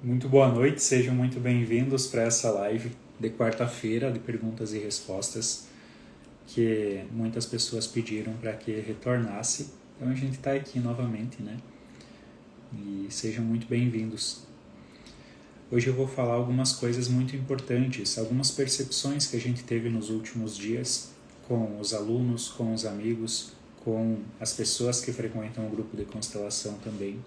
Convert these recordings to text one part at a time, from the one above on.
Muito boa noite, sejam muito bem-vindos para essa live de quarta-feira de perguntas e respostas que muitas pessoas pediram para que retornasse. Então a gente está aqui novamente, né? E sejam muito bem-vindos. Hoje eu vou falar algumas coisas muito importantes, algumas percepções que a gente teve nos últimos dias com os alunos, com os amigos, com as pessoas que frequentam o grupo de constelação também.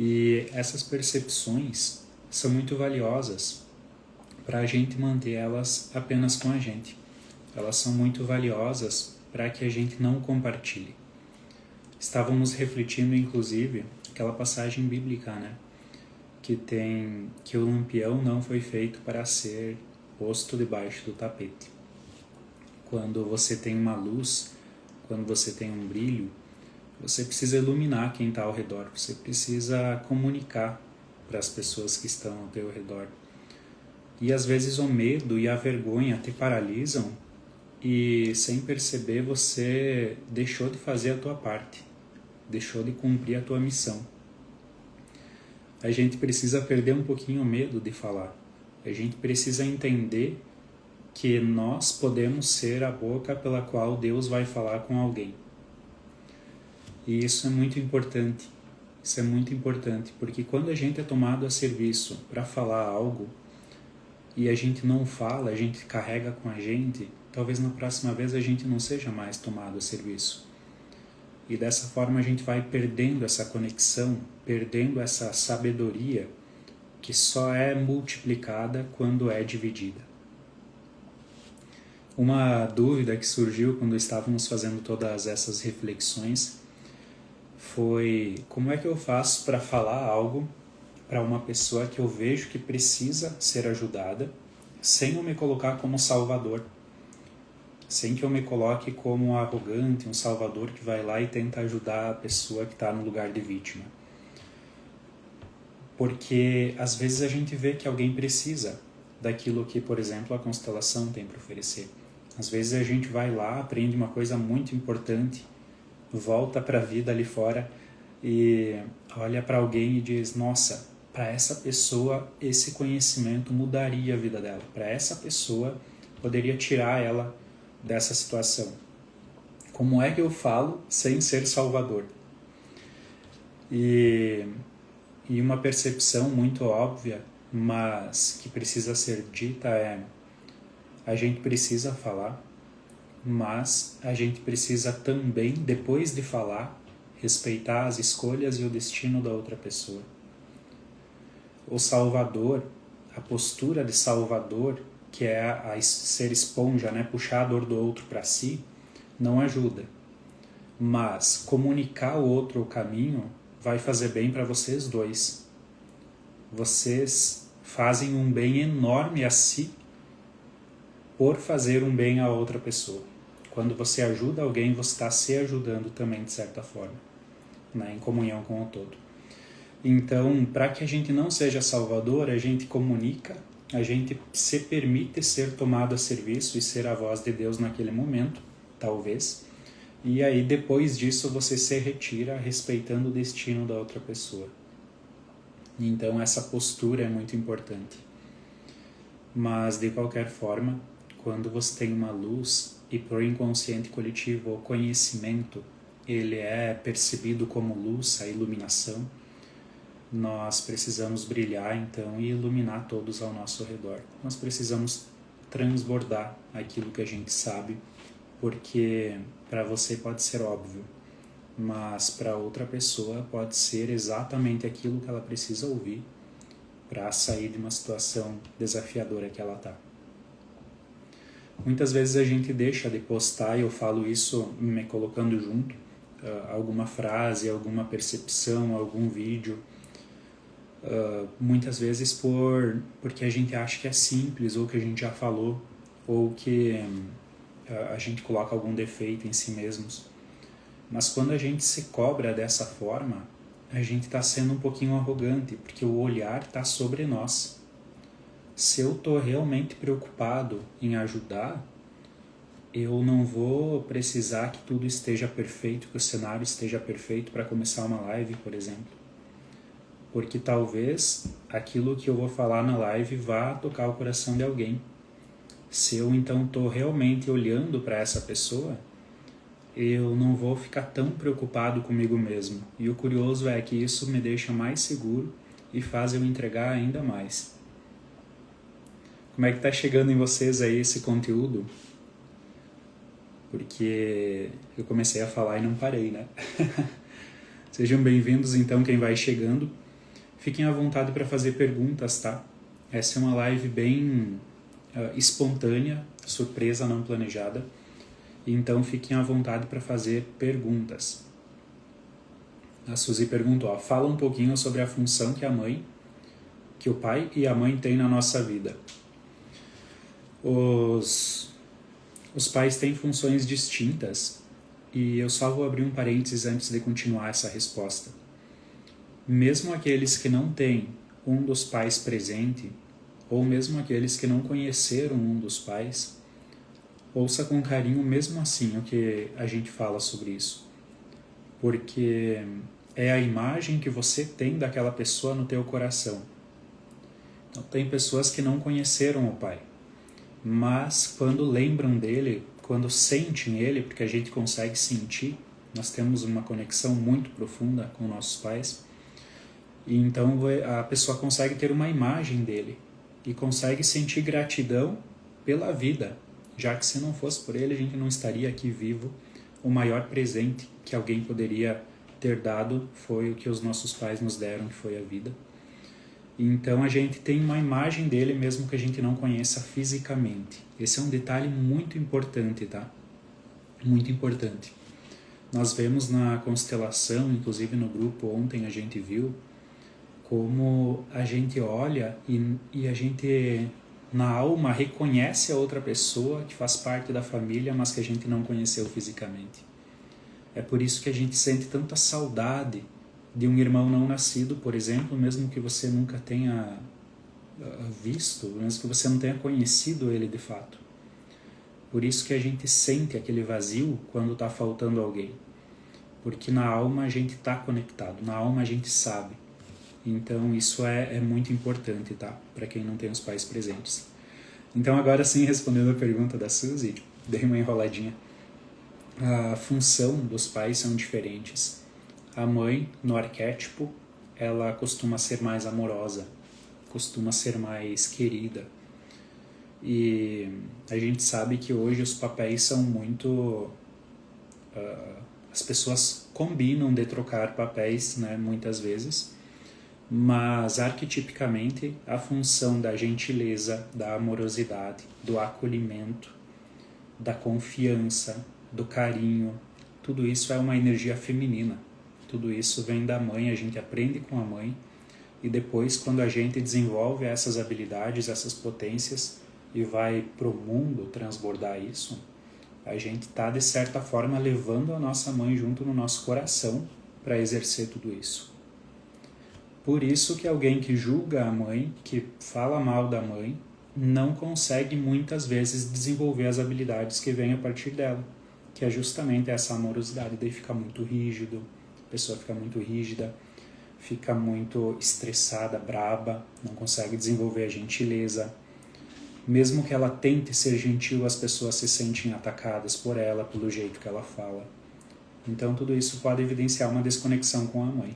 E essas percepções são muito valiosas para a gente manter elas apenas com a gente. Elas são muito valiosas para que a gente não compartilhe. Estávamos refletindo, inclusive, aquela passagem bíblica, né? Que o lampião não foi feito para ser posto debaixo do tapete. Quando você tem uma luz, quando você tem um brilho, você precisa iluminar quem está ao redor, você precisa comunicar para as pessoas que estão ao teu redor. E às vezes o medo e a vergonha te paralisam e sem perceber você deixou de fazer a tua parte, deixou de cumprir a tua missão. A gente precisa perder um pouquinho o medo de falar. A gente precisa entender que nós podemos ser a boca pela qual Deus vai falar com alguém. E isso é muito importante. Isso é muito importante, porque quando a gente é tomado a serviço para falar algo e a gente não fala, a gente carrega com a gente, talvez na próxima vez a gente não seja mais tomado a serviço. E dessa forma a gente vai perdendo essa conexão, perdendo essa sabedoria que só é multiplicada quando é dividida. Uma dúvida que surgiu quando estávamos fazendo todas essas reflexões foi: como é que eu faço para falar algo para uma pessoa que eu vejo que precisa ser ajudada, sem eu me colocar como salvador, sem que eu me coloque como arrogante, um salvador que vai lá e tenta ajudar a pessoa que está no lugar de vítima. Porque às vezes a gente vê que alguém precisa daquilo que, por exemplo, a constelação tem para oferecer. Às vezes a gente vai lá, aprende uma coisa muito importante, volta para a vida ali fora e olha para alguém e diz: nossa, para essa pessoa esse conhecimento mudaria a vida dela, para essa pessoa poderia tirar ela dessa situação. Como é que eu falo sem ser salvador? E uma percepção muito óbvia, mas que precisa ser dita é: a gente precisa falar, mas a gente precisa também, depois de falar, respeitar as escolhas e o destino da outra pessoa. O salvador, a postura de salvador, que é a ser esponja, né? Puxar a dor do outro para si, não ajuda. Mas comunicar ao outro o caminho vai fazer bem para vocês dois. Vocês fazem um bem enorme a si por fazer um bem a outra pessoa. Quando você ajuda alguém, você está se ajudando também de certa forma, né? Em comunhão com o todo. Então, para que a gente não seja salvador, a gente comunica, a gente se permite ser tomado a serviço e ser a voz de Deus naquele momento, talvez. E aí, depois disso, você se retira respeitando o destino da outra pessoa. Então, essa postura é muito importante. Mas, de qualquer forma, quando você tem uma luz e por inconsciente coletivo o conhecimento ele é percebido como luz, a iluminação, nós precisamos brilhar então e iluminar todos ao nosso redor. Nós precisamos transbordar aquilo que a gente sabe, porque para você pode ser óbvio, mas para outra pessoa pode ser exatamente aquilo que ela precisa ouvir para sair de uma situação desafiadora que ela está. Muitas vezes a gente deixa de postar, e eu falo isso me colocando junto, alguma frase, alguma percepção, algum vídeo, muitas vezes porque a gente acha que é simples, ou que a gente já falou, ou que a gente coloca algum defeito em si mesmos. Mas quando a gente se cobra dessa forma, a gente está sendo um pouquinho arrogante, porque o olhar está sobre nós. Se eu estou realmente preocupado em ajudar, eu não vou precisar que tudo esteja perfeito, que o cenário esteja perfeito para começar uma live, por exemplo. Porque talvez aquilo que eu vou falar na live vá tocar o coração de alguém. Se eu então estou realmente olhando para essa pessoa, eu não vou ficar tão preocupado comigo mesmo. E o curioso é que isso me deixa mais seguro e faz eu entregar ainda mais. Como é que está chegando em vocês aí esse conteúdo? Porque eu comecei a falar e não parei, né? Sejam bem-vindos então quem vai chegando. Fiquem à vontade para fazer perguntas, tá? Essa é uma live bem espontânea, surpresa, não planejada. Então fiquem à vontade para fazer perguntas. A Suzy perguntou, fala um pouquinho sobre a função que o pai e a mãe têm na nossa vida. Os pais têm funções distintas e eu só vou abrir um parênteses antes de continuar essa resposta. Mesmo aqueles que não têm um dos pais presente, ou mesmo aqueles que não conheceram um dos pais, ouça com carinho mesmo assim o que a gente fala sobre isso. Porque é a imagem que você tem daquela pessoa no teu coração. Então, tem pessoas que não conheceram o pai, mas quando lembram dele, quando sentem ele, porque a gente consegue sentir, nós temos uma conexão muito profunda com nossos pais, e então a pessoa consegue ter uma imagem dele e consegue sentir gratidão pela vida, já que se não fosse por ele a gente não estaria aqui vivo. O maior presente que alguém poderia ter dado foi o que os nossos pais nos deram, que foi a vida. Então a gente tem uma imagem dele mesmo que a gente não conheça fisicamente. Esse é um detalhe muito importante, tá? Muito importante. Nós vemos na constelação, inclusive no grupo ontem a gente viu, como a gente olha e a gente, na alma, reconhece a outra pessoa que faz parte da família, mas que a gente não conheceu fisicamente. É por isso que a gente sente tanta saudade de um irmão não nascido, por exemplo, mesmo que você nunca tenha visto, mesmo que você não tenha conhecido ele de fato. Por isso que a gente sente aquele vazio quando está faltando alguém. Porque na alma a gente está conectado, na alma a gente sabe. Então isso é muito importante, tá? Para quem não tem os pais presentes. Então agora sim, respondendo a pergunta da Suzy, dei uma enroladinha. A função dos pais são diferentes. A mãe, no arquétipo, ela costuma ser mais amorosa, costuma ser mais querida. E a gente sabe que hoje os papéis são muito... as pessoas combinam de trocar papéis, né, muitas vezes, mas arquetipicamente a função da gentileza, da amorosidade, do acolhimento, da confiança, do carinho, tudo isso é uma energia feminina. Tudo isso vem da mãe, a gente aprende com a mãe e depois quando a gente desenvolve essas habilidades, essas potências e vai pro mundo transbordar isso, a gente está de certa forma levando a nossa mãe junto no nosso coração para exercer tudo isso. Por isso que alguém que julga a mãe, que fala mal da mãe, não consegue muitas vezes desenvolver as habilidades que vêm a partir dela, que é justamente essa amorosidade. Daí fica muito rígido, a pessoa fica muito rígida, fica muito estressada, braba, não consegue desenvolver a gentileza. Mesmo que ela tente ser gentil, as pessoas se sentem atacadas por ela, pelo jeito que ela fala. Então tudo isso pode evidenciar uma desconexão com a mãe.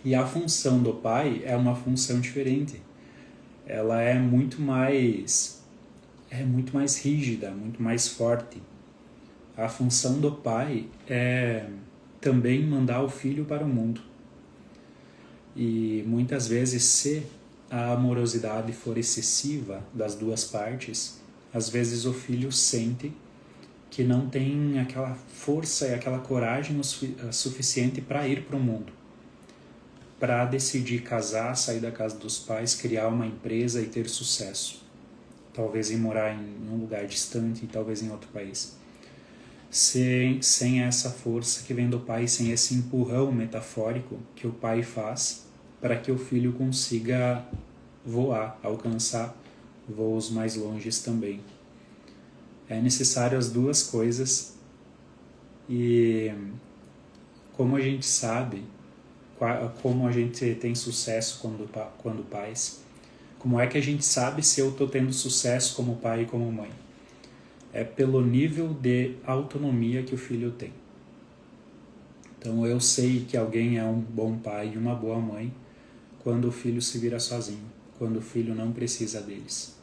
E a função do pai é uma função diferente. Ela é muito mais rígida, muito mais forte. A função do pai é também mandar o filho para o mundo. E muitas vezes, se a amorosidade for excessiva das duas partes, às vezes o filho sente que não tem aquela força e aquela coragem suficiente para ir para o mundo, para decidir casar, sair da casa dos pais, criar uma empresa e ter sucesso. Talvez ir morar em um lugar distante, talvez em outro país. Sem essa força que vem do pai, sem esse empurrão metafórico que o pai faz para que o filho consiga voar, alcançar voos mais longes também. É necessário as duas coisas e, como a gente sabe, como a gente tem sucesso quando pais. Como é que a gente sabe se eu estou tendo sucesso como pai e como mãe? É pelo nível de autonomia que o filho tem. Então eu sei que alguém é um bom pai e uma boa mãe quando o filho se vira sozinho, quando o filho não precisa deles.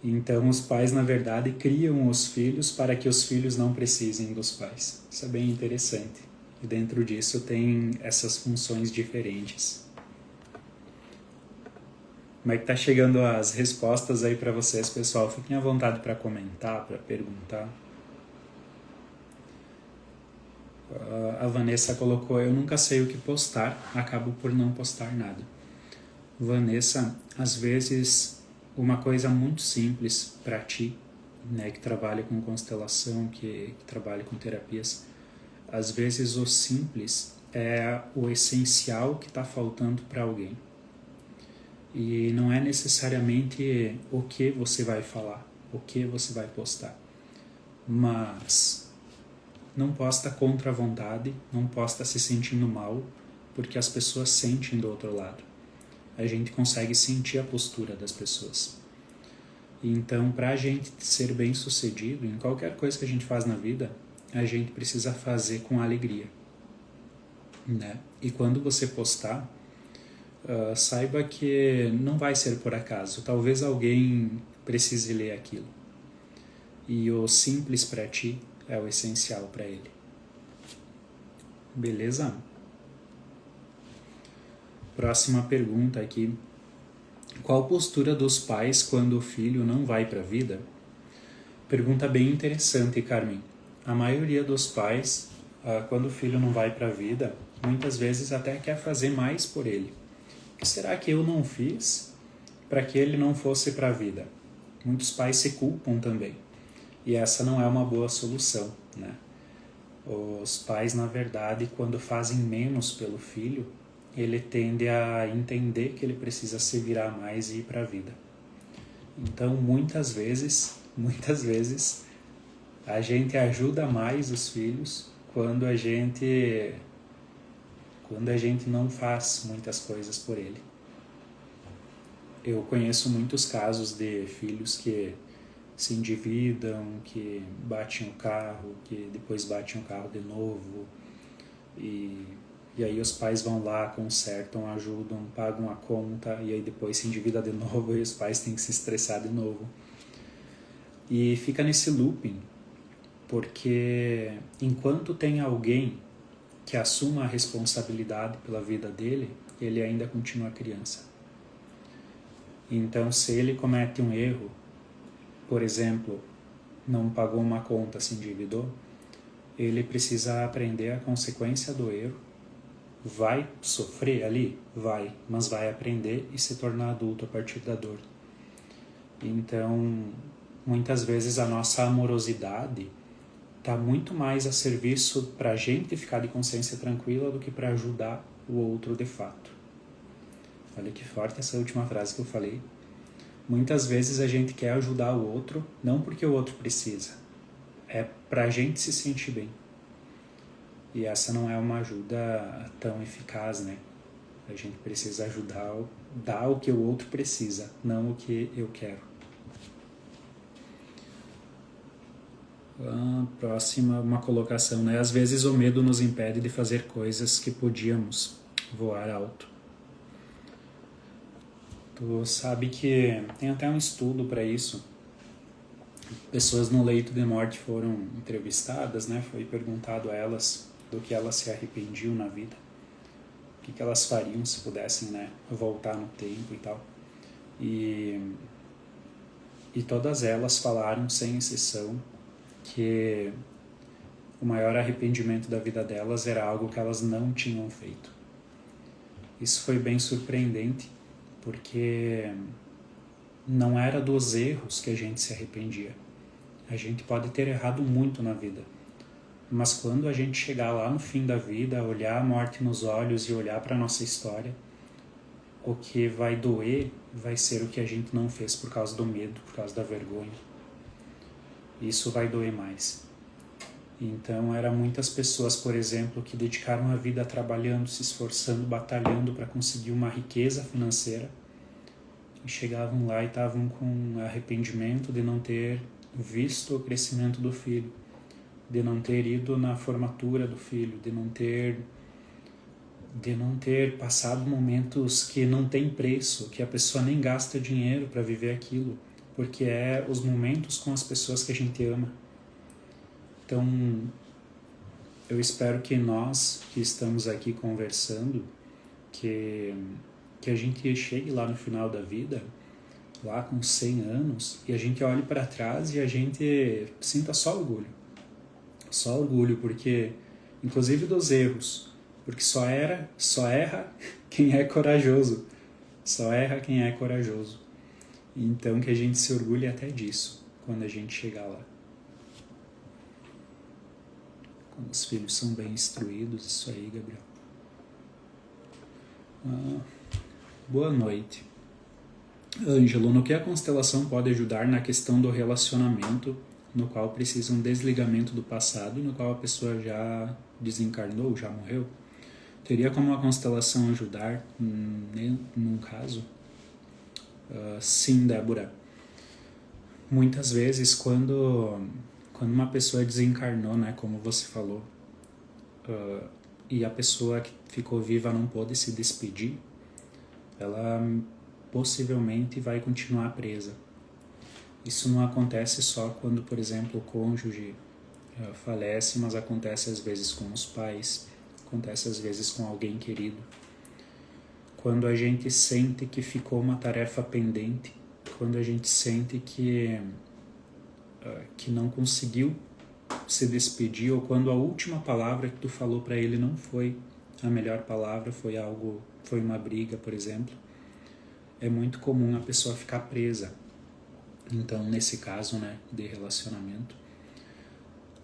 Então os pais, na verdade, criam os filhos para que os filhos não precisem dos pais. Isso é bem interessante. E dentro disso tem essas funções diferentes. Como é que tá chegando as respostas aí para vocês, pessoal? Fiquem à vontade para comentar, para perguntar. A Vanessa colocou: eu nunca sei o que postar, acabo por não postar nada. Vanessa, às vezes uma coisa muito simples para ti, né, que trabalha com constelação, que trabalha com terapias, às vezes o simples é o essencial que está faltando para alguém. E não é necessariamente o que você vai falar, o que você vai postar, mas não posta contra a vontade, não posta se sentindo mal, porque as pessoas sentem do outro lado. A gente consegue sentir a postura das pessoas. Então, para a gente ser bem sucedido em qualquer coisa que a gente faz na vida, a gente precisa fazer com alegria, né? E quando você postar, saiba que não vai ser por acaso. Talvez alguém precise ler aquilo. E o simples para ti é o essencial para ele. Beleza? Próxima pergunta aqui. Qual a postura dos pais quando o filho não vai para a vida? Pergunta bem interessante, Carmen. A maioria dos pais, quando o filho não vai para a vida, muitas vezes até quer fazer mais por ele. O que será que eu não fiz para que ele não fosse para a vida? Muitos pais se culpam também. E essa não é uma boa solução, né? Os pais, na verdade, quando fazem menos pelo filho, ele tende a entender que ele precisa se virar mais e ir para a vida. Então, muitas vezes, a gente ajuda mais os filhos quando a gente não faz muitas coisas por ele. Eu conheço muitos casos de filhos que se endividam, que batem o carro, que depois batem o carro de novo, e aí os pais vão lá, consertam, ajudam, pagam a conta, e aí depois se endivida de novo e os pais têm que se estressar de novo. E fica nesse looping, porque enquanto tem alguém que assuma a responsabilidade pela vida dele, ele ainda continua criança. Então, se ele comete um erro, por exemplo, não pagou uma conta, se endividou, ele precisa aprender a consequência do erro. Vai sofrer ali? Vai, mas vai aprender e se tornar adulto a partir da dor. Então, muitas vezes a nossa amorosidade está muito mais a serviço para a gente ficar de consciência tranquila do que para ajudar o outro de fato. Olha que forte essa última frase que eu falei. Muitas vezes a gente quer ajudar o outro, não porque o outro precisa, é para a gente se sentir bem. E essa não é uma ajuda tão eficaz, né? A gente precisa ajudar, dar o que o outro precisa, não o que eu quero. Próxima, uma colocação, né? Às vezes o medo nos impede de fazer coisas que podíamos voar alto. Tu sabe que tem até um estudo para isso. Pessoas no leito de morte foram entrevistadas, né? Foi perguntado a elas do que elas se arrependiam na vida, o que elas fariam se pudessem, né, voltar no tempo e tal. E todas elas falaram, sem exceção, que o maior arrependimento da vida delas era algo que elas não tinham feito. Isso foi bem surpreendente, porque não era dos erros que a gente se arrependia. A gente pode ter errado muito na vida, mas quando a gente chegar lá no fim da vida, olhar a morte nos olhos e olhar para a nossa história, o que vai doer vai ser o que a gente não fez por causa do medo, por causa da vergonha. Isso vai doer mais. Então, eram muitas pessoas, por exemplo, que dedicaram a vida trabalhando, se esforçando, batalhando para conseguir uma riqueza financeira, e chegavam lá e estavam com arrependimento de não ter visto o crescimento do filho, de não ter ido na formatura do filho, de não ter passado momentos que não tem preço, que a pessoa nem gasta dinheiro para viver aquilo, porque é os momentos com as pessoas que a gente ama. Então, eu espero que nós que estamos aqui conversando, que a gente chegue lá no final da vida, lá com 100 anos, e a gente olhe para trás e a gente sinta só orgulho, porque, inclusive dos erros, porque só erra quem é corajoso, só erra quem é corajoso. Então que a gente se orgulhe até disso, quando a gente chegar lá. Quando os filhos são bem instruídos, isso aí, Gabriel. Boa noite. Ângelo, no que a constelação pode ajudar na questão do relacionamento, no qual precisa um desligamento do passado, no qual a pessoa já desencarnou, já morreu? Teria como a constelação ajudar num caso? Sim, Débora. Muitas vezes, quando uma pessoa desencarnou, né, como você falou, e a pessoa que ficou viva não pôde se despedir, ela possivelmente vai continuar presa. Isso não acontece só quando, por exemplo, o cônjuge falece, mas acontece às vezes com os pais, acontece às vezes com alguém querido. Quando a gente sente que ficou uma tarefa pendente, quando a gente sente que não conseguiu se despedir, ou quando a última palavra que tu falou para ele não foi a melhor palavra, foi uma briga, por exemplo, é muito comum a pessoa ficar presa. Então, nesse caso, né, de relacionamento,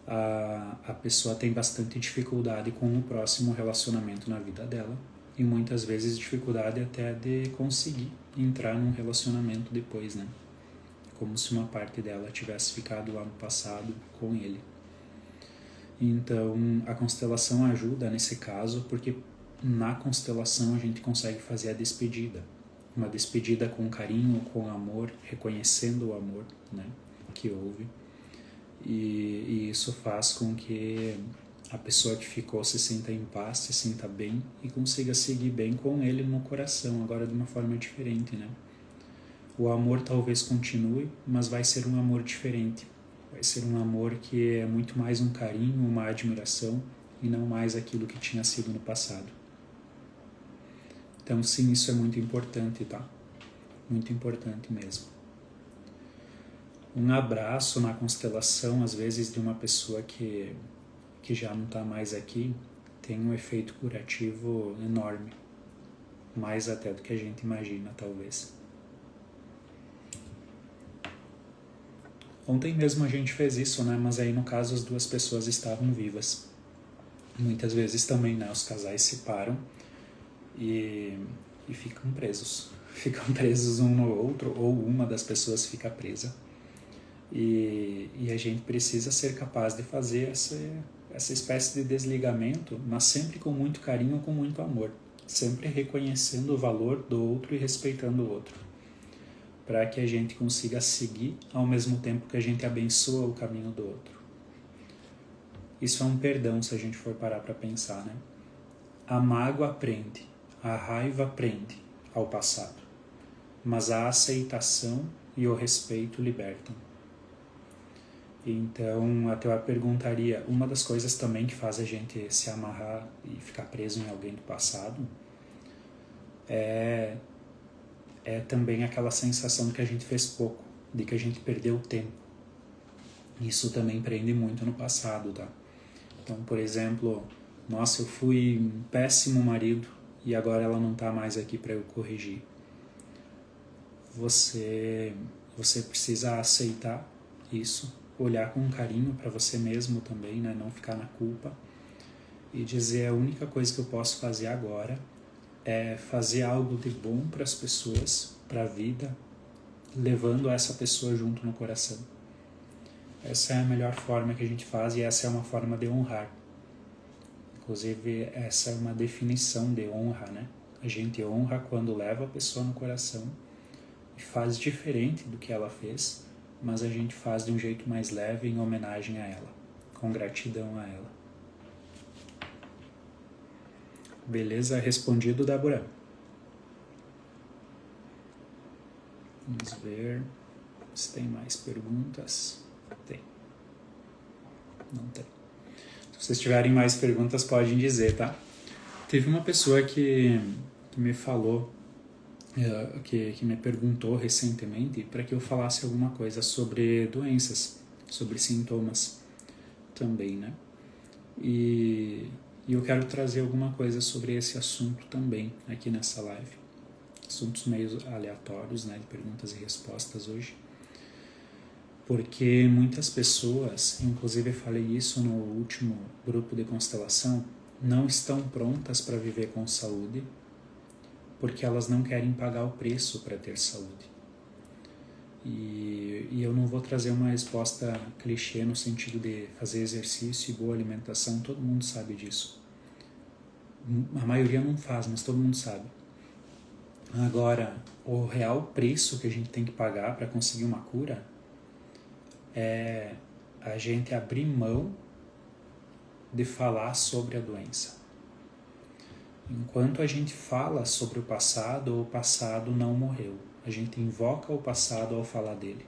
a pessoa tem bastante dificuldade com o próximo relacionamento na vida dela, e muitas vezes dificuldade até de conseguir entrar num relacionamento depois, né? Como se uma parte dela tivesse ficado lá no passado com ele. Então, a constelação ajuda nesse caso, porque na constelação a gente consegue fazer a despedida. Uma despedida com carinho, com amor, reconhecendo o amor, né, que houve. E isso faz com que a pessoa que ficou se sinta em paz, se sinta bem e consiga seguir bem com ele no coração, agora de uma forma diferente, né? O amor talvez continue, mas vai ser um amor diferente. Vai ser um amor que é muito mais um carinho, uma admiração e não mais aquilo que tinha sido no passado. Então, sim, isso é muito importante, tá? Muito importante mesmo. Um abraço na constelação, às vezes, de uma pessoa que já não está mais aqui, tem um efeito curativo enorme. Mais até do que a gente imagina, talvez. Ontem mesmo a gente fez isso, né? Mas aí, no caso, as duas pessoas estavam vivas. Muitas vezes também, né? Os casais se separam e ficam presos. Ficam presos um no outro, ou uma das pessoas fica presa. E a gente precisa ser capaz de fazer essa espécie de desligamento, mas sempre com muito carinho, com muito amor. Sempre reconhecendo o valor do outro e respeitando o outro. Para que a gente consiga seguir ao mesmo tempo que a gente abençoa o caminho do outro. Isso é um perdão, se a gente for parar para pensar, né? A mágoa prende, a raiva prende ao passado, mas a aceitação e o respeito libertam. Então, até eu perguntaria, uma das coisas também que faz a gente se amarrar e ficar preso em alguém do passado é também aquela sensação de que a gente fez pouco, de que a gente perdeu tempo. Isso também prende muito no passado, tá? Então, por exemplo, nossa, eu fui um péssimo marido e agora ela não está mais aqui para eu corrigir. Você precisa aceitar isso, olhar com carinho para você mesmo também, né? Não ficar na culpa e dizer: a única coisa que eu posso fazer agora é fazer algo de bom para as pessoas, para a vida, levando essa pessoa junto no coração. Essa é a melhor forma que a gente faz e essa é uma forma de honrar. Inclusive, essa é uma definição de honra, né? A gente honra quando leva a pessoa no coração e faz diferente do que ela fez, mas a gente faz de um jeito mais leve em homenagem a ela, com gratidão a ela. Beleza? Respondido, Débora. Vamos ver se tem mais perguntas. Tem. Não tem. Se vocês tiverem mais perguntas, podem dizer, tá? Teve uma pessoa que me falou, que me perguntou recentemente para que eu falasse alguma coisa sobre doenças, sobre sintomas também, né? E eu quero trazer alguma coisa sobre esse assunto também aqui nessa live. Assuntos meio aleatórios, né? De perguntas e respostas hoje. Porque muitas pessoas, inclusive eu falei isso no último grupo de constelação, não estão prontas para viver com saúde porque elas não querem pagar o preço para ter saúde. E eu não vou trazer uma resposta clichê no sentido de fazer exercício e boa alimentação, todo mundo sabe disso. A maioria não faz, mas todo mundo sabe. Agora, o real preço que a gente tem que pagar para conseguir uma cura é a gente abrir mão de falar sobre a doença. Enquanto a gente fala sobre o passado não morreu. A gente invoca o passado ao falar dele.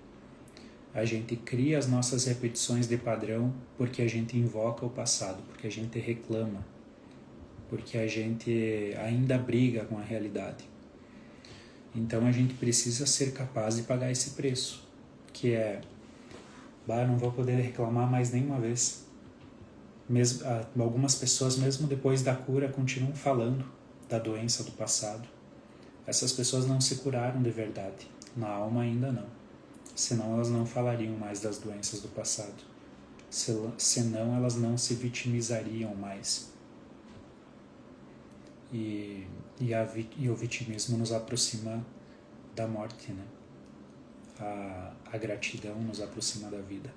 A gente cria as nossas repetições de padrão porque a gente invoca o passado, porque a gente reclama, porque a gente ainda briga com a realidade. Então a gente precisa ser capaz de pagar esse preço, que é eu não vou poder reclamar mais nenhuma vez. Algumas pessoas, mesmo depois da cura, continuam falando da doença do passado. Essas pessoas não se curaram de verdade. Na alma ainda não. Senão elas não falariam mais das doenças do passado. Senão elas não se vitimizariam mais. E o vitimismo nos aproxima da morte, né? A gratidão nos aproxima da vida.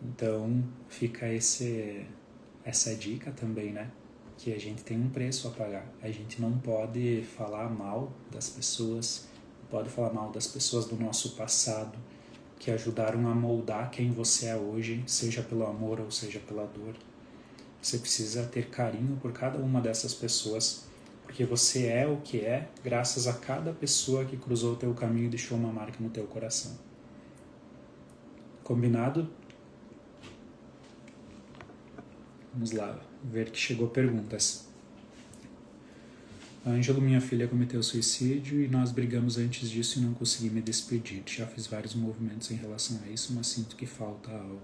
Então fica essa dica também, né? Que a gente tem um preço a pagar. A gente não pode falar mal das pessoas, não pode falar mal das pessoas do nosso passado, que ajudaram a moldar quem você é hoje, seja pelo amor ou seja pela dor. Você precisa ter carinho por cada uma dessas pessoas, porque você é o que é graças a cada pessoa que cruzou o teu caminho e deixou uma marca no teu coração. Combinado? Vamos lá, ver que chegou perguntas. Ângelo, minha filha cometeu suicídio e nós brigamos antes disso e não consegui me despedir. Já fiz vários movimentos em relação a isso, mas sinto que falta algo.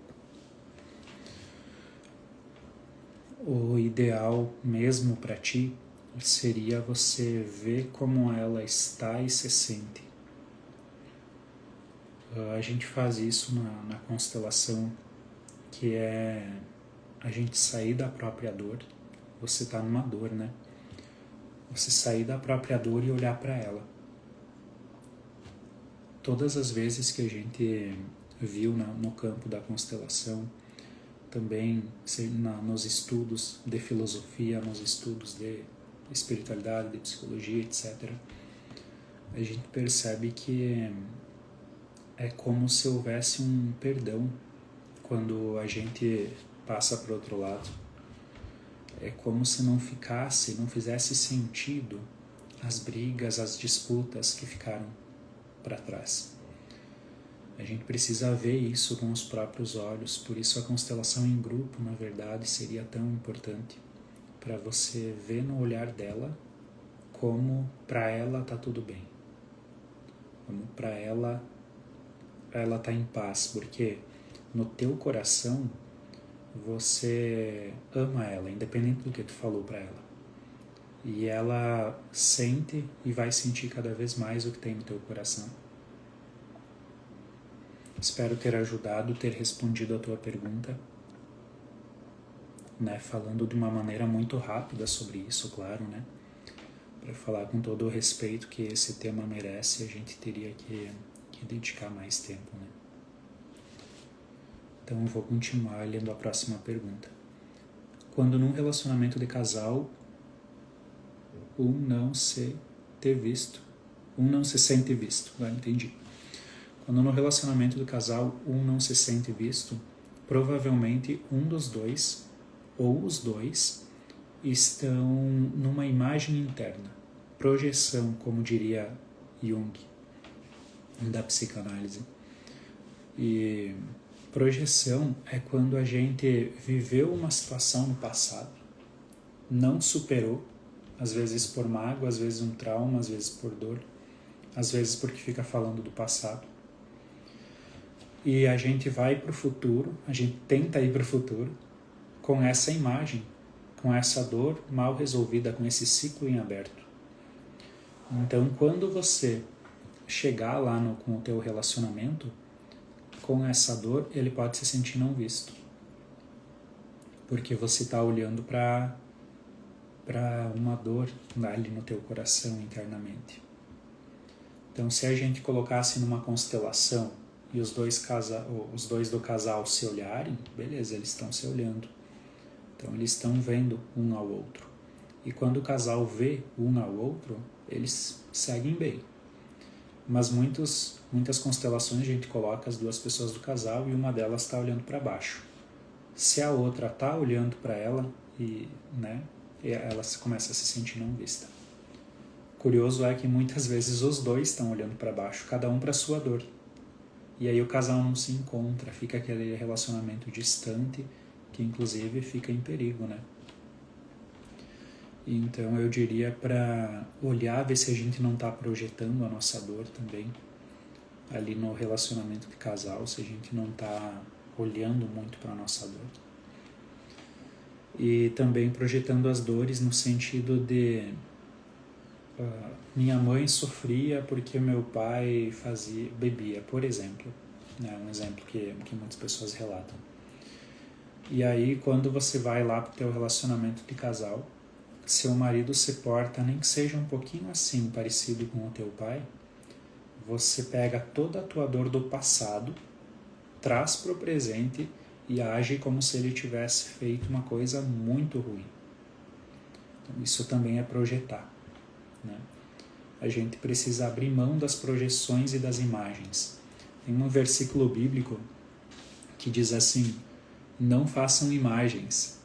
O ideal mesmo para ti seria você ver como ela está e se sente. A gente faz isso na constelação, que é a gente sair da própria dor. Você está numa dor, né? Você sair da própria dor e olhar para ela. Todas as vezes que a gente viu no campo da constelação, também nos estudos de filosofia, nos estudos de espiritualidade, de psicologia, etc., a gente percebe que é como se houvesse um perdão quando a gente passa para o outro lado. É como se não fizesse sentido as brigas, as disputas que ficaram para trás. A gente precisa ver isso com os próprios olhos, por isso a constelação em grupo, na verdade, seria tão importante, para você ver no olhar dela como para ela tá tudo bem, como para ela tá em paz, porque no teu coração você ama ela, independente do que tu falou para ela, e ela sente e vai sentir cada vez mais o que tem no teu coração. Espero ter ajudado, ter respondido a tua pergunta, né? Falando de uma maneira muito rápida sobre isso, claro, né? Para falar com todo o respeito que esse tema merece, a gente teria que dedicar mais tempo, né? Então eu vou continuar lendo a próxima pergunta. Quando num relacionamento de casal, não se sente visto. Agora entendi. Quando no relacionamento do casal não se sente visto, provavelmente um dos dois, ou os dois, estão numa imagem interna, projeção, como diria Jung, da psicanálise. E projeção é quando a gente viveu uma situação no passado, não superou, às vezes por mágoa, às vezes um trauma, às vezes por dor, às vezes porque fica falando do passado. E a gente vai para o futuro, a gente tenta ir para o futuro com essa imagem, com essa dor mal resolvida, com esse ciclo em aberto. Então, quando você chegar lá com o teu relacionamento, com essa dor, ele pode se sentir não visto. Porque você está olhando para uma dor ali no teu coração internamente. Então, se a gente colocasse numa constelação e os dois do casal se olharem, beleza, eles estão se olhando. Então, eles estão vendo um ao outro. E quando o casal vê um ao outro, eles seguem bem. Mas muitas constelações a gente coloca as duas pessoas do casal e uma delas está olhando para baixo. Se a outra está olhando para ela, ela começa a se sentir não vista. Curioso é que muitas vezes os dois estão olhando para baixo, cada um para sua dor. E aí o casal não se encontra, fica aquele relacionamento distante, que inclusive fica em perigo, né? Então eu diria para olhar, ver se a gente não está projetando a nossa dor também ali no relacionamento de casal, se a gente não está olhando muito para a nossa dor. E também projetando as dores no sentido de minha mãe sofria porque meu pai bebia, por exemplo. É um exemplo que muitas pessoas relatam. E aí quando você vai lá para o teu relacionamento de casal, seu marido se porta, nem que seja um pouquinho assim, parecido com o teu pai, você pega toda a tua dor do passado, traz para o presente e age como se ele tivesse feito uma coisa muito ruim. Então, isso também é projetar, né? A gente precisa abrir mão das projeções e das imagens. Tem um versículo bíblico que diz assim: não façam imagens.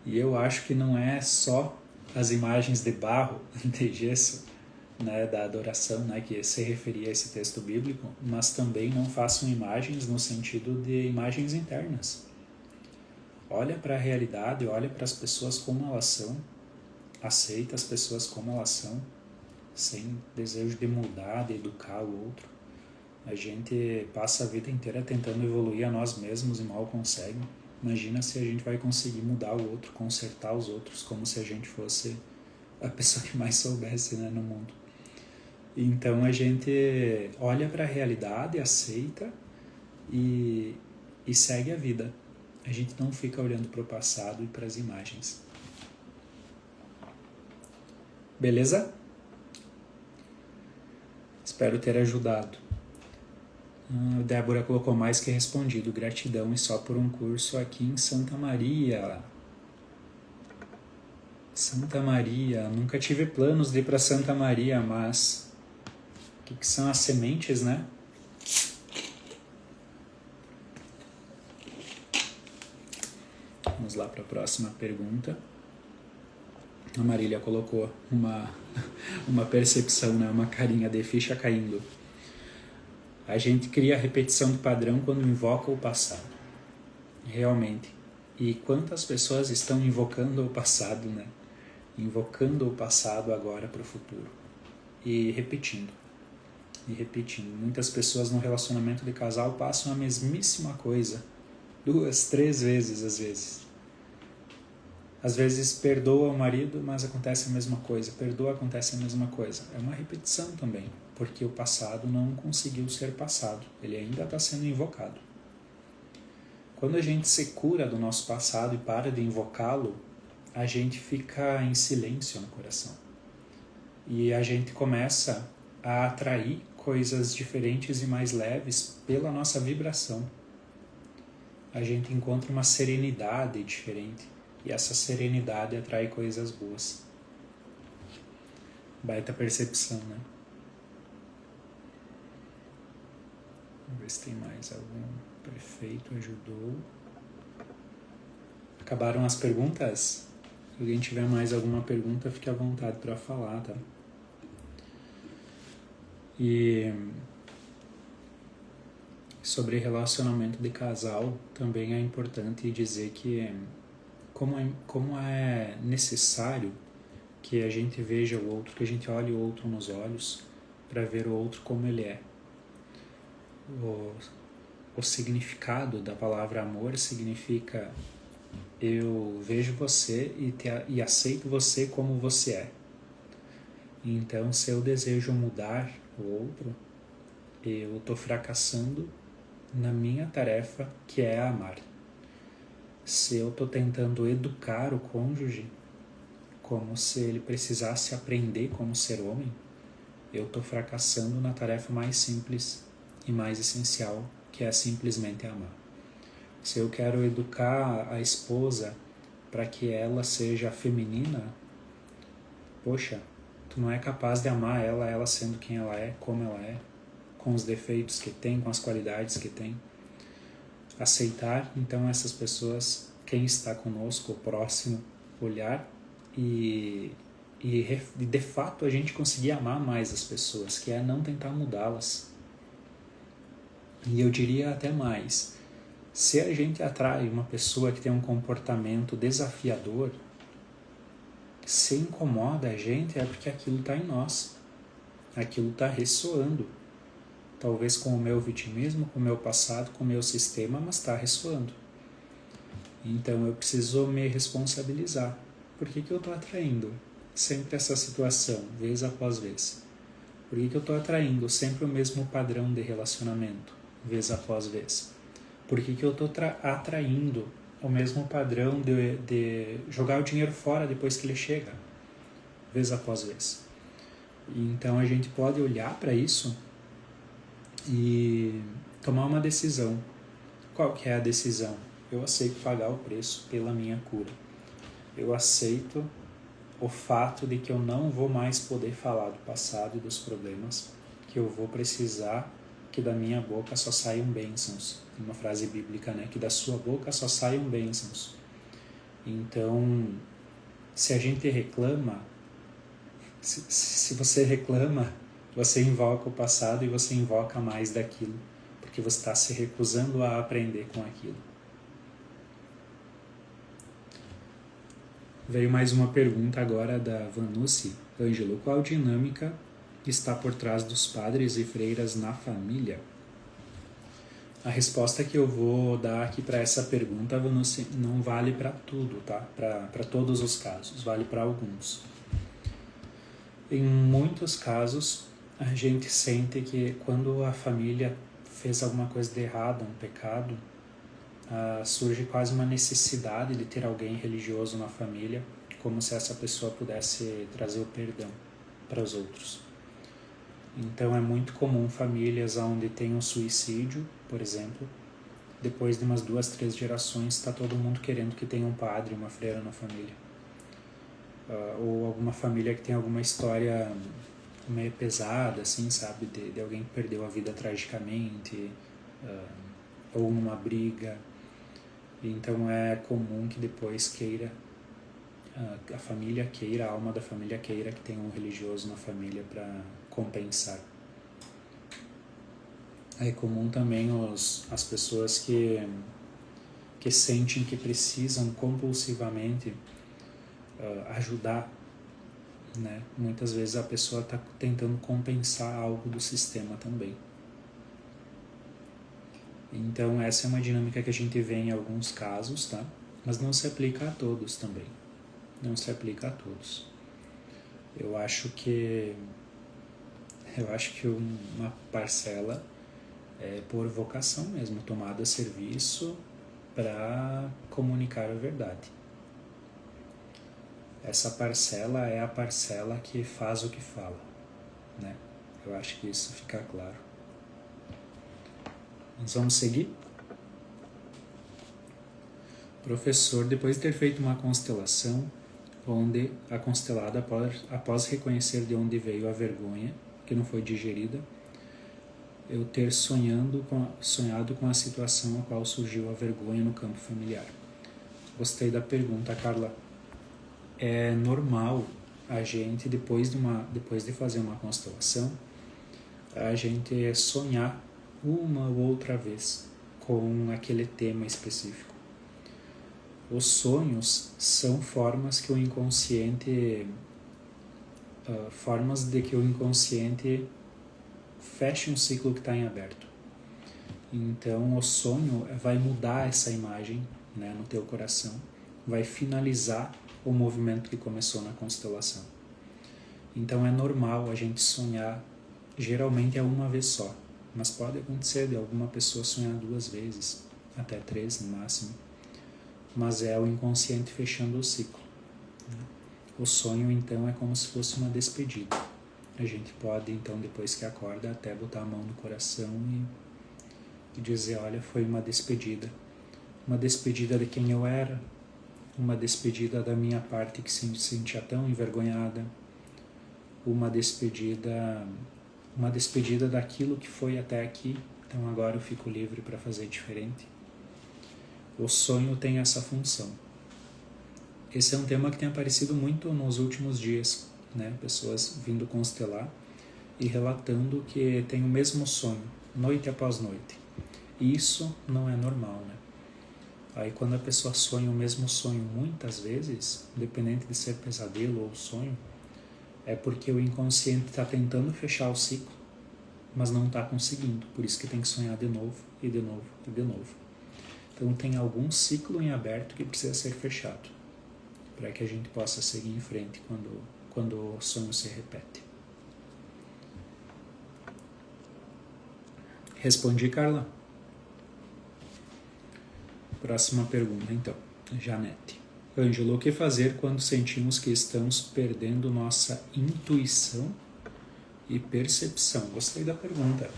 E eu acho que não é só as imagens de barro, de gesso, né, da adoração, né, que se referia a esse texto bíblico, mas também não façam imagens no sentido de imagens internas. Olha para a realidade, olha para as pessoas como elas são, aceita as pessoas como elas são, sem desejo de mudar, de educar o outro. A gente passa a vida inteira tentando evoluir a nós mesmos e mal consegue. Imagina se a gente vai conseguir mudar o outro, consertar os outros, como se a gente fosse a pessoa que mais soubesse, né, no mundo. Então a gente olha para a realidade, aceita e segue a vida. A gente não fica olhando para o passado e para as imagens. Beleza? Espero ter ajudado. Débora colocou mais que respondido. Gratidão e só por um curso aqui em Santa Maria. Santa Maria. Nunca tive planos de ir para Santa Maria, mas o que são as sementes, né? Vamos lá para a próxima pergunta. A Marília colocou uma percepção, né? Uma carinha de ficha caindo. A gente cria a repetição de padrão quando invoca o passado. Realmente. E quantas pessoas estão invocando o passado, né? Invocando o passado agora para o futuro. E repetindo. Muitas pessoas no relacionamento de casal passam a mesmíssima coisa. 2, 3 vezes, às vezes. Às vezes perdoa o marido, mas acontece a mesma coisa. Perdoa, acontece a mesma coisa. É uma repetição também, porque o passado não conseguiu ser passado. Ele ainda está sendo invocado. Quando a gente se cura do nosso passado e para de invocá-lo, a gente fica em silêncio no coração. E a gente começa a atrair coisas diferentes e mais leves pela nossa vibração. a gente encontra uma serenidade diferente. E essa serenidade atrai coisas boas. Baita percepção, né? Vamos ver se tem mais algum. Prefeito ajudou. Acabaram as perguntas? Se alguém tiver mais alguma pergunta, fique à vontade para falar, tá? E sobre relacionamento de casal, também é importante dizer que como é necessário que a gente veja o outro, que a gente olhe o outro nos olhos para ver o outro como ele é. O significado da palavra amor significa eu vejo você e aceito você como você é. Então, se eu desejo mudar o outro, eu estou fracassando na minha tarefa, que é amar. Se eu estou tentando educar o cônjuge como se ele precisasse aprender como ser homem, eu estou fracassando na tarefa mais simples e mais essencial, que é simplesmente amar. Se eu quero educar a esposa para que ela seja feminina, poxa, tu não é capaz de amar ela sendo quem ela é, como ela é, com os defeitos que tem, com as qualidades que tem. Aceitar, então, essas pessoas, quem está conosco, o próximo, olhar e de fato a gente conseguir amar mais as pessoas, que é não tentar mudá-las. E eu diria até mais, se a gente atrai uma pessoa que tem um comportamento desafiador, se incomoda a gente é porque aquilo está em nós, aquilo está ressoando, talvez com o meu vitimismo, com o meu passado, com o meu sistema, mas está ressoando. Então eu preciso me responsabilizar. Por que eu estou atraindo sempre essa situação, vez após vez? Por que eu estou atraindo sempre o mesmo padrão de relacionamento, vez após vez? Por que eu estou atraindo o mesmo padrão de jogar o dinheiro fora depois que ele chega, vez após vez? E então a gente pode olhar para isso e tomar uma decisão. Qual que é a decisão? Eu aceito pagar o preço pela minha cura. Eu aceito o fato de que eu não vou mais poder falar do passado e dos problemas, que eu vou precisar que da minha boca só saiam bênçãos. Uma frase bíblica, né? Que da sua boca só saiam bênçãos. Então, se a gente reclama, se você reclama, você invoca o passado e você invoca mais daquilo, porque você está se recusando a aprender com aquilo. Veio mais uma pergunta agora da Vanucci. Ângelo, qual dinâmica está por trás dos padres e freiras na família? A resposta que eu vou dar aqui para essa pergunta, Vanucci, não vale para tudo, tá? Para todos os casos, vale para alguns. Em muitos casos, a gente sente que quando a família fez alguma coisa de errado, um pecado, surge quase uma necessidade de ter alguém religioso na família, como se essa pessoa pudesse trazer o perdão para os outros. Então é muito comum famílias onde tem um suicídio, por exemplo, depois de umas 2, 3 gerações está todo mundo querendo que tenha um padre, uma freira na família. Ou alguma família que tem alguma história meio pesada, assim, sabe, de alguém que perdeu a vida tragicamente, ou numa briga. Então é comum que depois queira, a família queira, a alma da família queira que tenha um religioso na família para compensar. É comum também as pessoas que sentem que precisam compulsivamente ajudar, né? Muitas vezes a pessoa está tentando compensar algo do sistema também. Então essa é uma dinâmica que a gente vê em alguns casos, tá? Mas não se aplica a todos também. Não se aplica a todos. Eu acho que uma parcela é por vocação mesmo, tomada a serviço para comunicar a verdade. Essa parcela é a parcela que faz o que fala, né? Eu acho que isso fica claro. Nós vamos seguir? Professor, depois de ter feito uma constelação, onde a constelada, após reconhecer de onde veio a vergonha, que não foi digerida, eu ter sonhado com a situação a qual surgiu a vergonha no campo familiar. Gostei da pergunta, Carla. É normal a gente, depois de fazer uma constelação, a gente sonhar uma ou outra vez com aquele tema específico. Os sonhos são formas de que o inconsciente feche um ciclo que está em aberto. Então o sonho vai mudar essa imagem, né, no teu coração, vai finalizar o movimento que começou na constelação. Então é normal a gente sonhar, geralmente é uma vez só, mas pode acontecer de alguma pessoa sonhar 2 vezes, até 3 no máximo. Mas é o inconsciente fechando o ciclo. O sonho, então, é como se fosse uma despedida. A gente pode, então, depois que acorda, até botar a mão no coração e dizer, olha, foi uma despedida. Uma despedida de quem eu era, uma despedida da minha parte que se sentia tão envergonhada, uma despedida daquilo que foi até aqui, então agora eu fico livre para fazer diferente. O sonho tem essa função. Esse é um tema que tem aparecido muito nos últimos dias, né? Pessoas vindo constelar e relatando que tem o mesmo sonho, noite após noite. E isso não é normal, né? Aí quando a pessoa sonha o mesmo sonho muitas vezes, independente de ser pesadelo ou sonho, é porque o inconsciente está tentando fechar o ciclo, mas não está conseguindo. Por isso que tem que sonhar de novo, e de novo, e de novo. Então tem algum ciclo em aberto que precisa ser fechado, para que a gente possa seguir em frente quando o sonho se repete. Respondi, Carla? Próxima pergunta, então. Janete. Ângelo, o que fazer quando sentimos que estamos perdendo nossa intuição e percepção? Gostei da pergunta.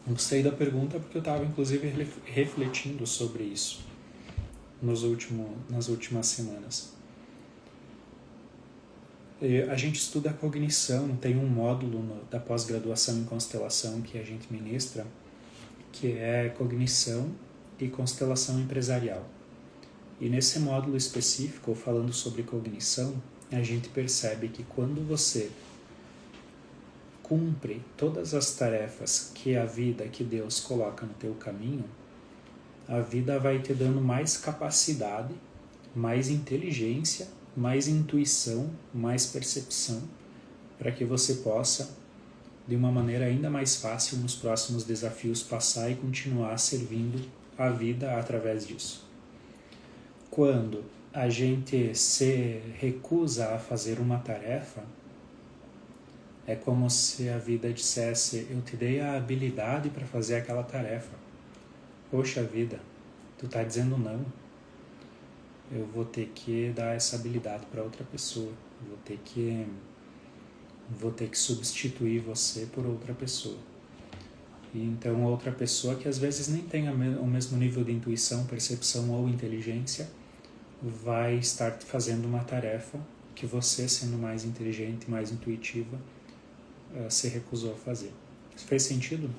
Gostei da pergunta porque eu estava, inclusive, refletindo sobre isso nas últimas semanas. A gente estuda a cognição, tem um módulo da pós-graduação em constelação que a gente ministra, que é cognição e constelação empresarial. E nesse módulo específico, falando sobre cognição, a gente percebe que quando você cumpre todas as tarefas que a vida, que Deus coloca no teu caminho, a vida vai te dando mais capacidade, mais inteligência, mais intuição, mais percepção, para que você possa, de uma maneira ainda mais fácil, nos próximos desafios, passar e continuar servindo a vida através disso. Quando a gente se recusa a fazer uma tarefa, é como se a vida dissesse, eu te dei a habilidade para fazer aquela tarefa. Poxa vida, tu tá dizendo não. Eu vou ter que dar essa habilidade para outra pessoa. Vou ter que substituir você por outra pessoa. E então outra pessoa que às vezes nem tem o mesmo nível de intuição, percepção ou inteligência, vai estar fazendo uma tarefa que você, sendo mais inteligente, mais intuitiva, se recusou a fazer. Isso fez sentido?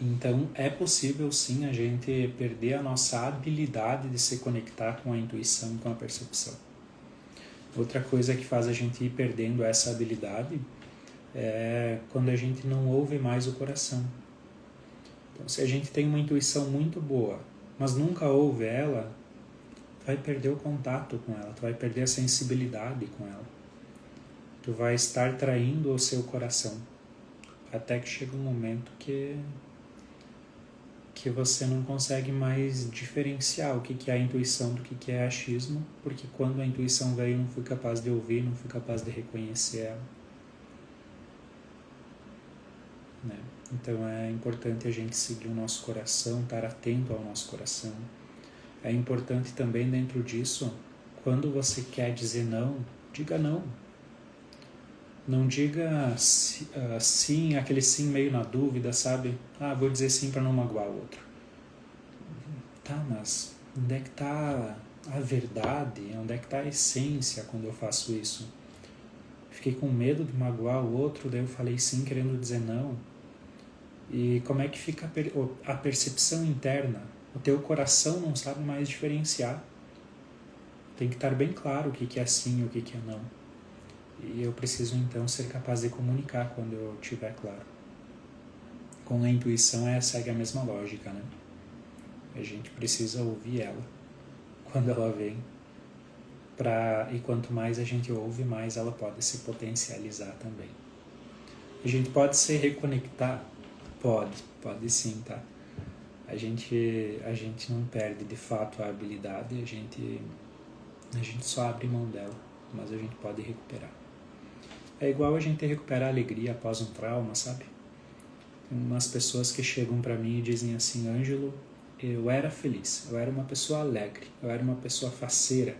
Então é possível sim a gente perder a nossa habilidade de se conectar com a intuição e com a percepção. Outra coisa que faz a gente ir perdendo essa habilidade é quando a gente não ouve mais o coração. Então, se a gente tem uma intuição muito boa, mas nunca ouve ela, tu vai perder o contato com ela, tu vai perder a sensibilidade com ela. Tu vai estar traindo o seu coração, até que chega um momento que você não consegue mais diferenciar o que é a intuição do que é achismo, porque quando a intuição veio, não fui capaz de ouvir, não fui capaz de reconhecer ela. Né? Então é importante a gente seguir o nosso coração, estar atento ao nosso coração. É importante também dentro disso, quando você quer dizer não, diga não. Não diga sim, aquele sim meio na dúvida, sabe? Vou dizer sim para não magoar o outro. Tá, mas onde é que está a verdade? Onde é que está a essência quando eu faço isso? Fiquei com medo de magoar o outro, daí eu falei sim querendo dizer não. E como é que fica a percepção interna? O teu coração não sabe mais diferenciar. Tem que estar bem claro o que é sim e o que é não. E eu preciso então ser capaz de comunicar quando eu tiver claro. Com a intuição segue a mesma lógica, né? A gente precisa ouvir ela quando ela vem. E quanto mais a gente ouve, mais ela pode se potencializar também. A gente pode se reconectar? Pode sim, tá? A gente não perde de fato a habilidade, a gente só abre mão dela, mas a gente pode recuperar. É igual a gente recuperar a alegria após um trauma, sabe? Tem umas pessoas que chegam pra mim e dizem assim: Ângelo, eu era feliz, eu era uma pessoa alegre, eu era uma pessoa faceira.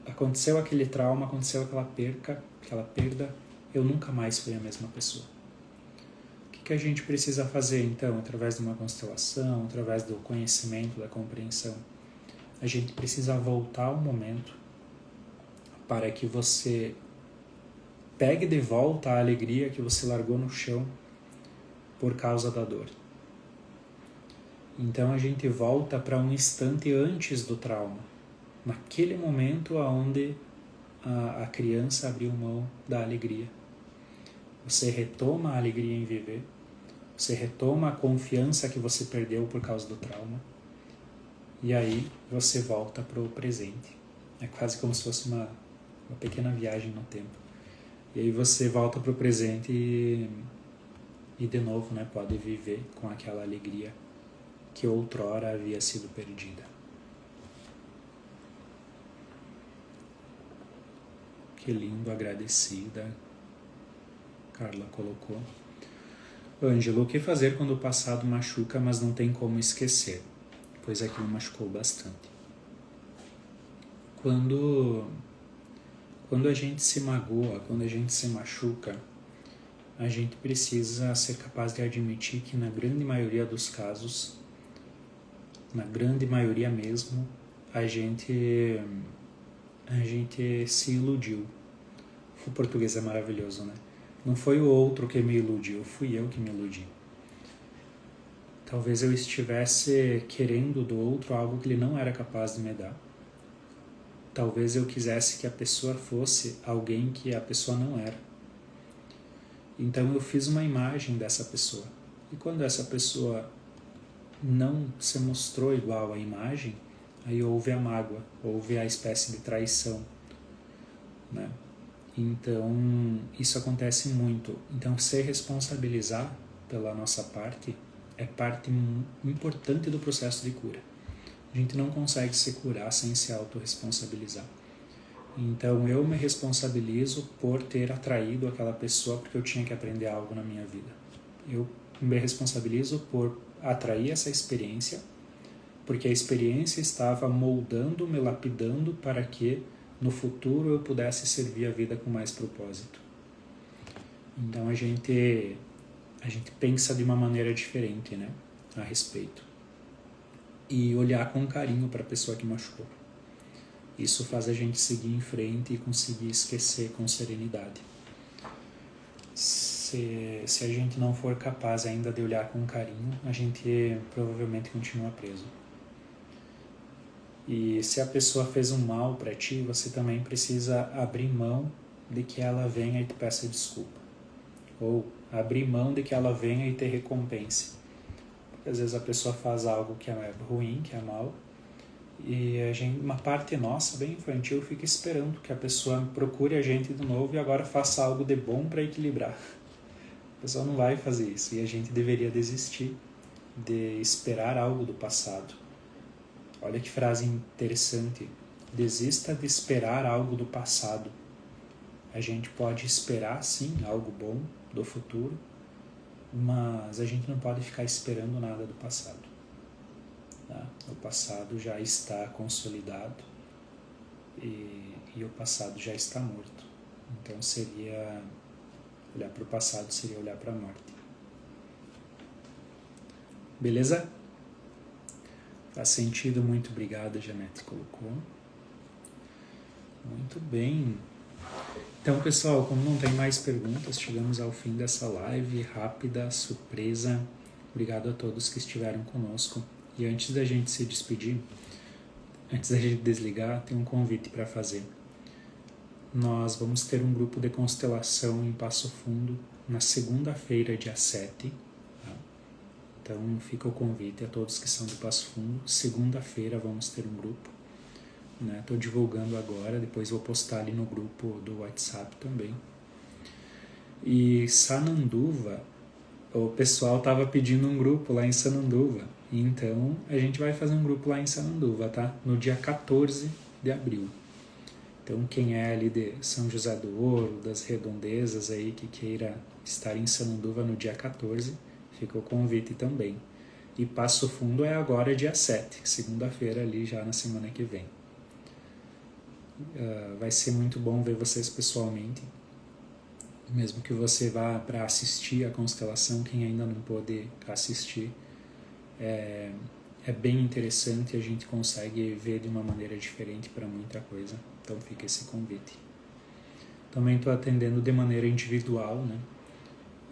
Aconteceu aquele trauma, aconteceu aquela perda, eu nunca mais fui a mesma pessoa. O que a gente precisa fazer então, através de uma constelação, através do conhecimento, da compreensão? A gente precisa voltar ao momento para que você pegue de volta a alegria que você largou no chão por causa da dor. Então a gente volta para um instante antes do trauma, naquele momento onde a criança abriu mão da alegria. Você retoma a alegria em viver, você retoma a confiança que você perdeu por causa do trauma, e aí você volta para o presente. É quase como se fosse uma pequena viagem no tempo. E aí você volta para o presente e de novo, né, pode viver com aquela alegria que outrora havia sido perdida. Que lindo, agradecida. Carla colocou. Ângelo, o que fazer quando o passado machuca, mas não tem como esquecer? Pois aquilo machucou bastante. Quando a gente se magoa, quando a gente se machuca, a gente precisa ser capaz de admitir que na grande maioria dos casos, na grande maioria mesmo, a gente se iludiu. O português é maravilhoso, né? Não foi o outro que me iludiu, fui eu que me iludi. Talvez eu estivesse querendo do outro algo que ele não era capaz de me dar. Talvez eu quisesse que a pessoa fosse alguém que a pessoa não era. Então eu fiz uma imagem dessa pessoa. E quando essa pessoa não se mostrou igual à imagem, aí houve a mágoa, houve a espécie de traição, né? Então isso acontece muito. Então se responsabilizar pela nossa parte é parte importante do processo de cura. A gente não consegue se curar sem se autorresponsabilizar. Então eu me responsabilizo por ter atraído aquela pessoa porque eu tinha que aprender algo na minha vida. Eu me responsabilizo por atrair essa experiência porque a experiência estava moldando, me lapidando para que no futuro eu pudesse servir a vida com mais propósito. Então a gente pensa de uma maneira diferente, né, a respeito. E olhar com carinho para a pessoa que machucou. Isso faz a gente seguir em frente e conseguir esquecer com serenidade. Se a gente não for capaz ainda de olhar com carinho, a gente provavelmente continua preso. E se a pessoa fez um mal para ti, você também precisa abrir mão de que ela venha e te peça desculpa. Ou abrir mão de que ela venha e te recompense. Porque às vezes a pessoa faz algo que é ruim, que é mal, e uma parte nossa, bem infantil, fica esperando que a pessoa procure a gente de novo e agora faça algo de bom para equilibrar. A pessoa não vai fazer isso e a gente deveria desistir de esperar algo do passado. Olha que frase interessante. Desista de esperar algo do passado. A gente pode esperar, sim, algo bom do futuro, mas a gente não pode ficar esperando nada do passado. Tá? O passado já está consolidado e o passado já está morto. Então olhar para o passado seria olhar para a morte. Beleza? Faz sentido, muito obrigado, Janete colocou. Muito bem. Então, pessoal, como não tem mais perguntas, chegamos ao fim dessa live rápida, surpresa. Obrigado a todos que estiveram conosco. E antes da gente se despedir, antes da gente desligar, tem um convite para fazer. Nós vamos ter um grupo de constelação em Passo Fundo na segunda-feira, dia 7. Tá? Então, fica o convite a todos que são de Passo Fundo. Segunda-feira vamos ter um grupo. Estou divulgando agora, depois vou postar ali no grupo do WhatsApp também. E Sananduva, o pessoal estava pedindo um grupo lá em Sananduva, então a gente vai fazer um grupo lá em Sananduva, tá? No dia 14 de abril. Então quem é ali de São José do Ouro, das redondezas aí, que queira estar em Sananduva no dia 14, fica o convite também. E Passo Fundo é agora dia 7, segunda-feira ali já na semana que vem. Vai ser muito bom ver vocês pessoalmente, mesmo que você vá para assistir a constelação, quem ainda não pôde assistir, é bem interessante, a gente consegue ver de uma maneira diferente para muita coisa, então fica esse convite. Também estou atendendo de maneira individual, né?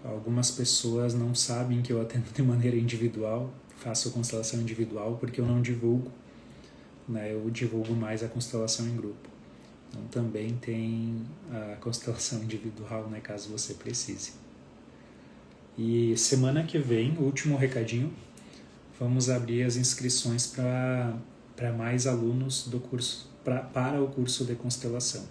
Algumas pessoas não sabem que eu atendo de maneira individual, faço constelação individual porque eu não divulgo, né? Eu divulgo mais a constelação em grupo. Então também tem a constelação individual, né, caso você precise. E semana que vem, último recadinho, vamos abrir as inscrições para mais alunos do curso, para o curso de constelação.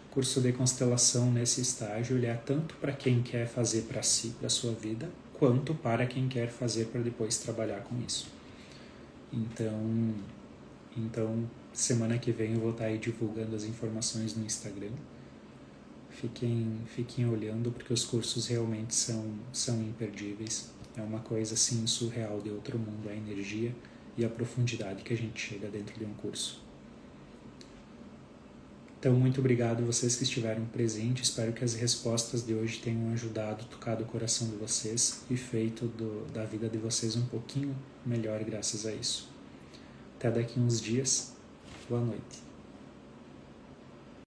O curso de constelação nesse estágio ele é tanto para quem quer fazer para si, para a sua vida, quanto para quem quer fazer para depois trabalhar com isso. Então, semana que vem eu vou estar aí divulgando as informações no Instagram. Fiquem olhando, porque os cursos realmente são imperdíveis. É uma coisa assim surreal, de outro mundo, a energia e a profundidade que a gente chega dentro de um curso. Então, muito obrigado a vocês que estiveram presentes. Espero que as respostas de hoje tenham ajudado, tocado o coração de vocês e feito da vida de vocês um pouquinho melhor graças a isso. Até daqui uns dias. Boa noite.